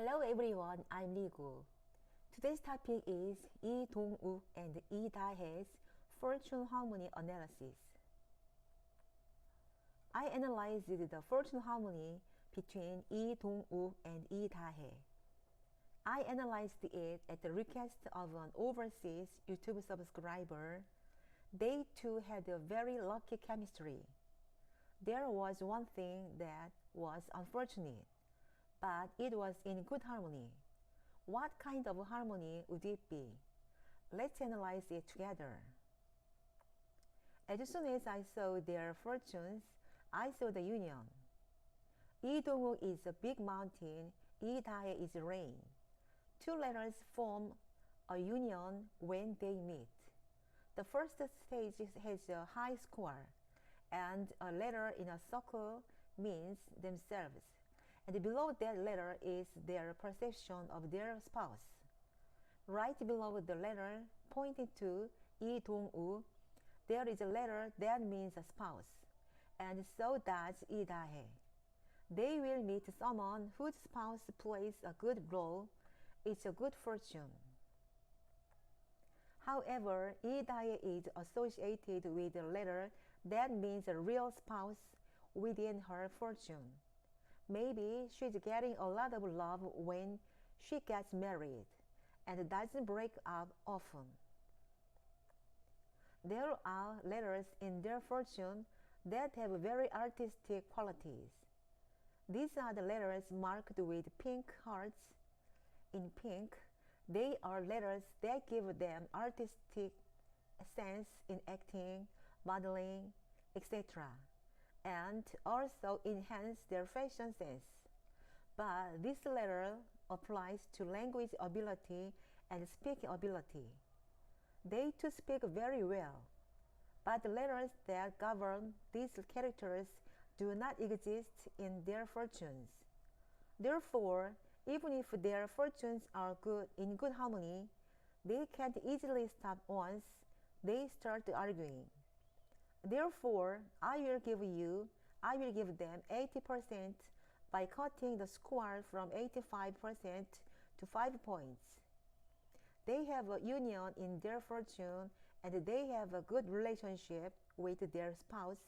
Hello everyone, I'm Ligo. Today's topic is Dong-wook and Da-hae's fortune harmony analysis. I analyzed the fortune harmony between Dong-wook and Da-hae. I analyzed it at the request of an overseas YouTube subscriber. They too had a very lucky chemistry. There was one thing that was unfortunate, but it was in good harmony. What kind of harmony would it be? Let's analyze it together. As soon as I saw their fortunes, I saw the union. Dong-wook is a big mountain, Da-hae is rain. Two letters form a union when they meet. The first stage has a high score, and a letter in a circle means themselves, and below that letter is their perception of their spouse. Right below the letter pointing to Dong-wook, there is a letter that means a spouse, and so does Da-hae. They will meet someone whose spouse plays a good role. It's a good fortune. However, Da-hae is associated with a letter that means a real spouse within her fortune. Maybe she's getting a lot of love when she gets married and doesn't break up often. There are letters in their fortune that have very artistic qualities. These are the letters marked with pink hearts. In pink, they are letters that give them artistic sense in acting, modeling, etc., and also enhance their fashion sense. But this letter applies to language ability and speaking ability. They too speak very well, but the letters that govern these characters do not exist in their fortunes. Therefore, even if their fortunes are in good harmony, they can't easily stop once they start arguing. Therefore, I will give them 80% by cutting the score from 85% to 5 points. They have a union in their fortune and they have a good relationship with their spouse,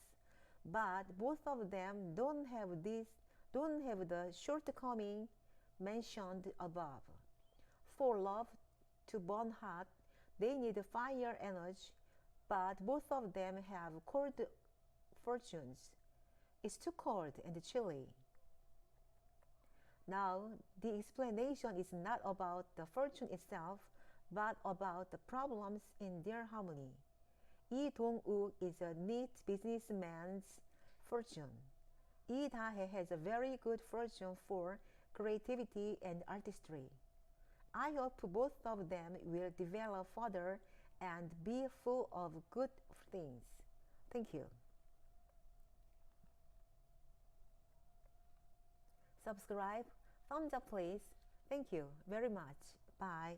but both of them don't have the shortcoming mentioned above. For love to burn hot, they need fire energy, but both of them have cold fortunes. It's too cold and chilly. Now, the explanation is not about the fortune itself, but about the problems in their harmony. Dong-wook is a neat businessman's fortune. Da-hae has a very good fortune for creativity and artistry. I hope both of them will develop further and be full of good things. Thank you. Subscribe, thumbs up please. Thank you very much. Bye.